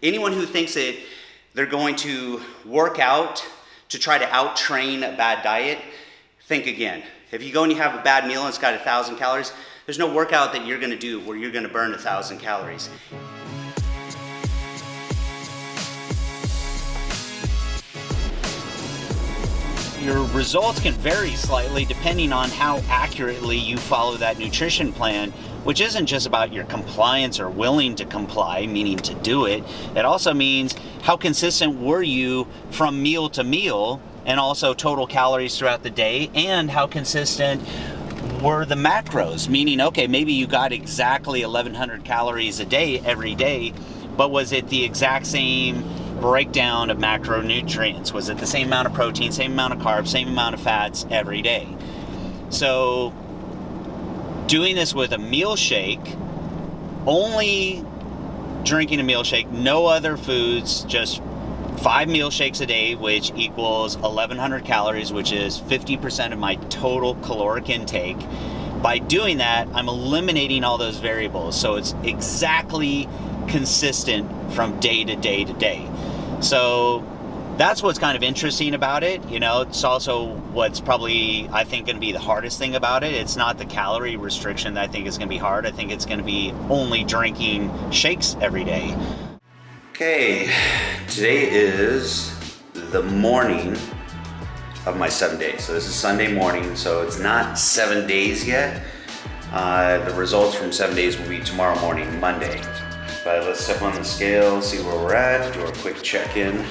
Anyone who thinks that they're going to work out to try to out-train a bad diet, think again. If you go and you have a bad meal and it's got 1,000 calories, there's no workout that you're gonna do where you're gonna burn 1,000 calories. Your results can vary slightly depending on how accurately you follow that nutrition plan, which isn't just about your compliance or willing to comply, meaning to do it. It also means how consistent were you from meal to meal, and also total calories throughout the day, and how consistent were the macros, meaning, okay, maybe you got exactly 1,100 calories a day every day, but was it the exact same breakdown of macronutrients? Was it the same amount of protein, same amount of carbs, same amount of fats every day? So doing this with a meal shake, only drinking a meal shake, no other foods, just 5 meal shakes a day, which equals 1,100 calories, which is 50% of my total caloric intake. By doing that, I'm eliminating all those variables, so it's exactly consistent from day to day to day. So that's what's kind of interesting about it. You know, it's also what's probably, I think, going to be the hardest thing about it. It's not the calorie restriction that I think is going to be hard. I think it's going to be only drinking shakes every day. Okay, today is the morning of my 7 days. So this is Sunday morning, so it's not 7 days yet. The results from 7 days will be tomorrow morning, Monday. But let's step on the scale, see where we're at, do a quick check-in.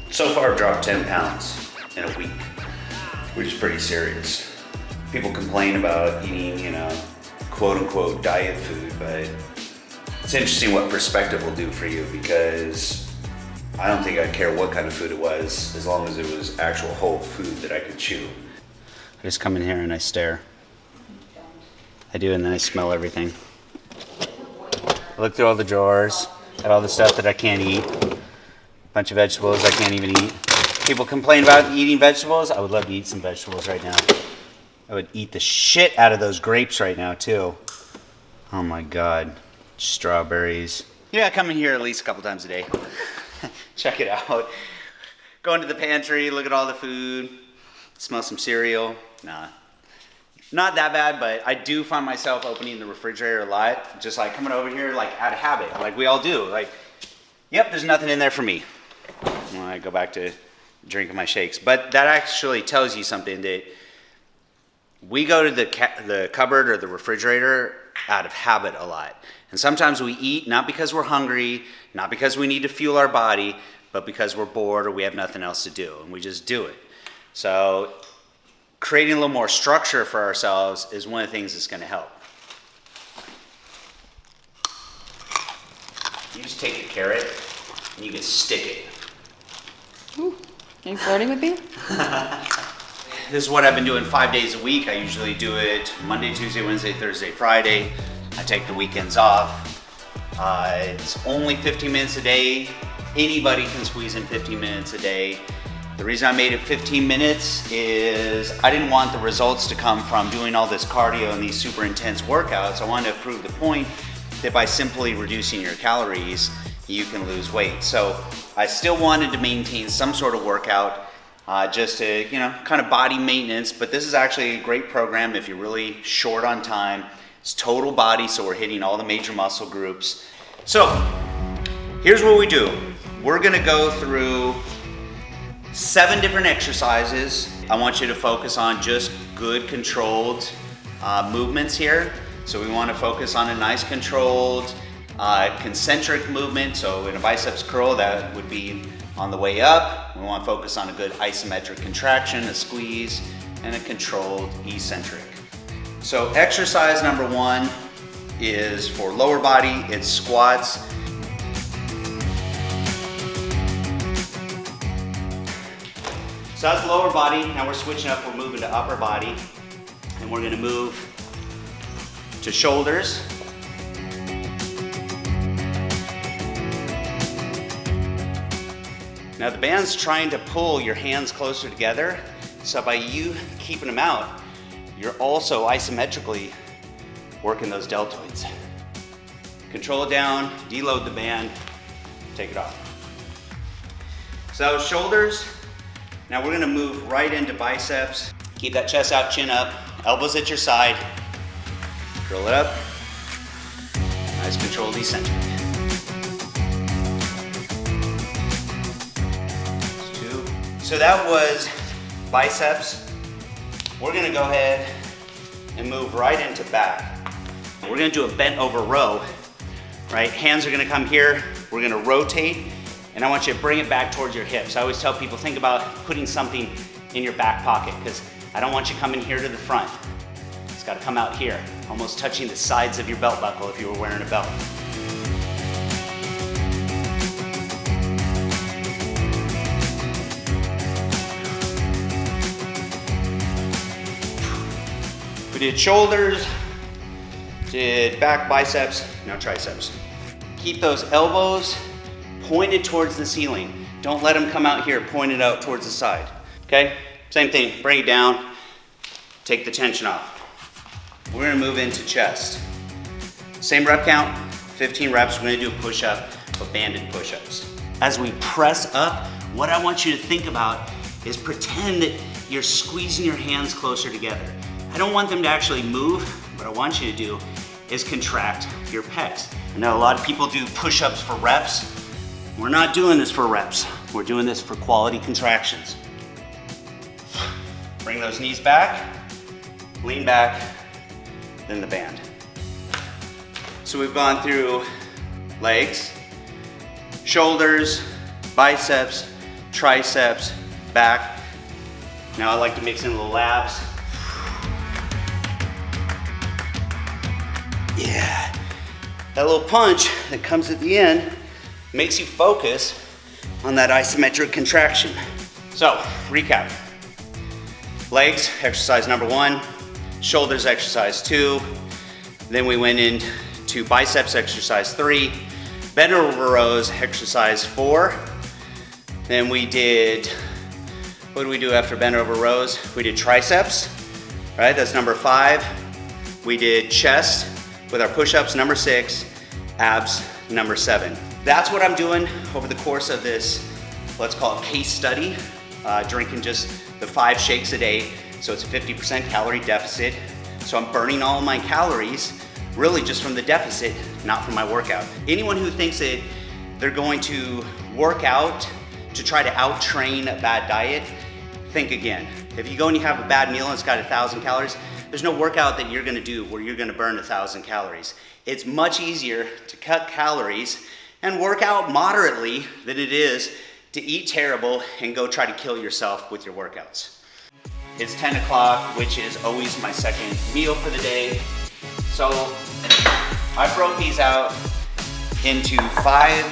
So far, I've dropped 10 pounds in a week, which is pretty serious. People complain about eating, you know, quote-unquote diet food, but it's interesting what perspective will do for you, because I don't think I'd care what kind of food it was, as long as it was actual whole food that I could chew. I just come in here and I stare. I do, and then I smell everything. I look through all the drawers at all the stuff that I can't eat. Bunch of vegetables I can't even eat. People complain about eating vegetables. I would love to eat some vegetables right now. I would eat the shit out of those grapes right now too. Oh my God. Strawberries. Yeah, I come in here at least a couple times a day. Check it out. Go into the pantry, look at all the food, smell some cereal. Nah, not that bad, but I do find myself opening the refrigerator a lot. Just like coming over here, like out of habit, like we all do. Like, yep, there's nothing in there for me. When I go back to drinking my shakes. But that actually tells you something, that we go to the cupboard or the refrigerator out of habit a lot. And sometimes we eat not because we're hungry, not because we need to fuel our body, but because we're bored or we have nothing else to do, and we just do it. So creating a little more structure for ourselves is one of the things that's going to help. You just take a carrot and you can stick it. Ooh, are you flirting with me? This is what I've been doing 5 days a week. I usually do it Monday, Tuesday, Wednesday, Thursday, Friday. I take the weekends off. It's only 15 minutes a day. Anybody can squeeze in 15 minutes a day. The reason I made it 15 minutes is I didn't want the results to come from doing all this cardio and these super intense workouts. I wanted to prove the point that by simply reducing your calories, you can lose weight. So I still wanted to maintain some sort of workout, just to, you know, kind of body maintenance. But this is actually a great program if you're really short on time. It's total body, so we're hitting all the major muscle groups. So here's what we do. We're gonna go through 7 different exercises. I want you to focus on just good controlled movements here. So we want to focus on a nice controlled concentric movement. So in a biceps curl, that would be on the way up. We want to focus on a good isometric contraction, a squeeze, and a controlled eccentric. So exercise number 1 is for lower body. It's squats. So that's lower body. Now we're switching up. We're moving to upper body, and we're going to move to shoulders. Now the band's trying to pull your hands closer together, so by you keeping them out, you're also isometrically working those deltoids. Control it down, deload the band, take it off. So shoulders, now we're gonna move right into biceps. Keep that chest out, chin up, elbows at your side. Curl it up. Nice controlled eccentric. 2. So that was biceps. We're gonna go ahead and move right into back. We're gonna do a bent over row, right? Hands are gonna come here. We're gonna rotate, and I want you to bring it back towards your hips. I always tell people, think about putting something in your back pocket, because I don't want you coming here to the front. It's gotta come out here, almost touching the sides of your belt buckle if you were wearing a belt. We did shoulders, did back, biceps, now triceps. Keep those elbows pointed towards the ceiling. Don't let them come out here, pointed out towards the side, okay? Same thing, bring it down, take the tension off. We're gonna move into chest. Same rep count, 15 reps, we're gonna do a push-up, but banded push-ups. As we press up, what I want you to think about is pretend that you're squeezing your hands closer together. I don't want them to actually move. What I want you to do is contract your pecs. I know a lot of people do push-ups for reps. We're not doing this for reps. We're doing this for quality contractions. Bring those knees back, lean back, then the band. So we've gone through legs, shoulders, biceps, triceps, back. Now I like to mix in a little abs. Yeah, that little punch that comes at the end makes you focus on that isometric contraction. So, recap. Legs, exercise number 1. Shoulders, exercise 2. Then we went into biceps, exercise 3. Bend over rows, exercise 4. Then we did, what did we do after bend over rows? We did triceps, right? That's number 5. We did chest with our push-ups, number 6. Abs, number 7. That's what I'm doing over the course of this, let's call it case study, drinking just the 5 shakes a day. So it's a 50% calorie deficit. So I'm burning all of my calories really just from the deficit, not from my workout. Anyone who thinks that they're going to work out to try to out-train a bad diet, think again. If you go and you have a bad meal and it's got 1,000 calories, there's no workout that you're gonna do where you're gonna burn 1,000 calories. It's much easier to cut calories and work out moderately than it is to eat terrible and go try to kill yourself with your workouts. It's 10 o'clock, which is always my second meal for the day. So I broke these out into five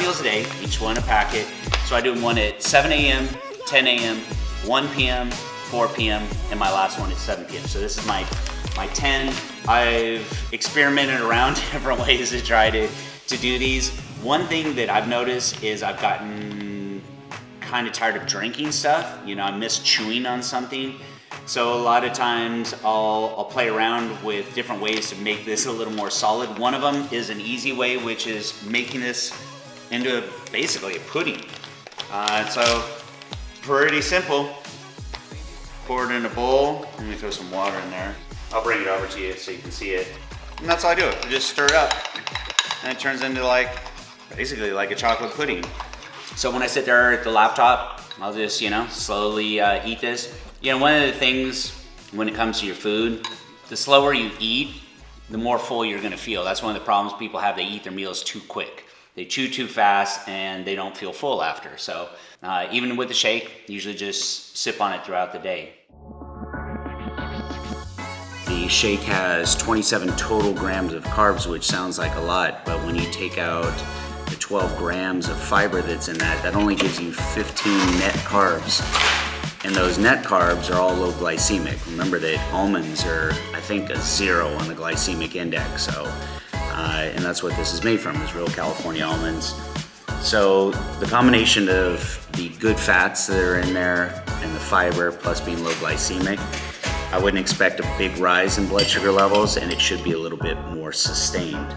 meals a day, each one a packet. So I do one at 7 a.m., 10 a.m., 1 p.m., 4 p.m., and my last one at 7 p.m. So this is my 10. I've experimented around different ways to try to do these. One thing that I've noticed is I've gotten kind of tired of drinking stuff. You know, I miss chewing on something. So a lot of times I'll play around with different ways to make this a little more solid. One of them is an easy way, which is making this into basically a pudding. So pretty simple. Pour it in a bowl. Let me throw some water in there. I'll bring it over to you so you can see it. And that's how I do it. I just stir it up. And it turns into basically like a chocolate pudding. So when I sit there at the laptop, I'll just, slowly eat this. One of the things when it comes to your food, the slower you eat, the more full you're gonna feel. That's one of the problems people have. They eat their meals too quick. They chew too fast and they don't feel full after. So even with the shake, usually just sip on it throughout the day. The shake has 27 total grams of carbs, which sounds like a lot, but when you take out the 12 grams of fiber that's in that, that only gives you 15 net carbs. And those net carbs are all low glycemic. Remember that almonds are, I think, a 0 on the glycemic index. So, and that's what this is made from, is real California almonds. So the combination of the good fats that are in there and the fiber plus being low glycemic, I wouldn't expect a big rise in blood sugar levels, and it should be a little bit more sustained.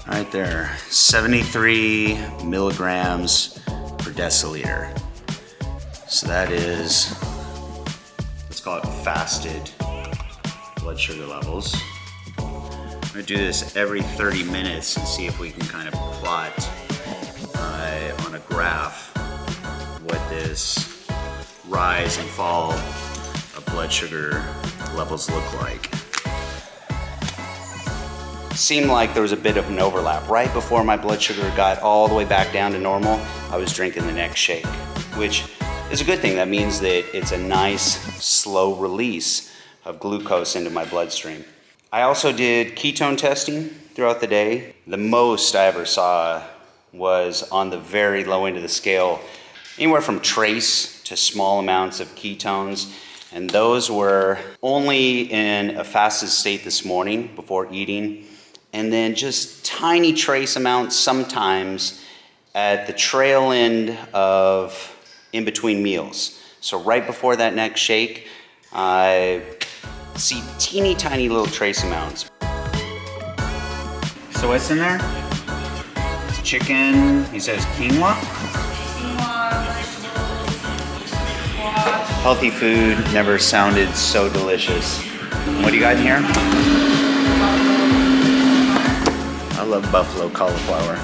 Right there, 73 milligrams per deciliter. So that is, let's call it fasted blood sugar levels. I'm gonna do this every 30 minutes and see if we can kind of plot on a graph what this rise and fall of blood sugar levels look like. Seemed like there was a bit of an overlap. Right before my blood sugar got all the way back down to normal, I was drinking the next shake, which is a good thing. That means that it's a nice, slow release of glucose into my bloodstream. I also did ketone testing throughout the day. The most I ever saw was on the very low end of the scale, anywhere from trace to small amounts of ketones. And those were only in a fasted state this morning before eating, and then just tiny trace amounts sometimes at the trail end of in between meals. So right before that next shake, I see teeny tiny little trace amounts. So what's in there? It's chicken, he says quinoa. Healthy food never sounded so delicious. What do you got in here? I love buffalo cauliflower.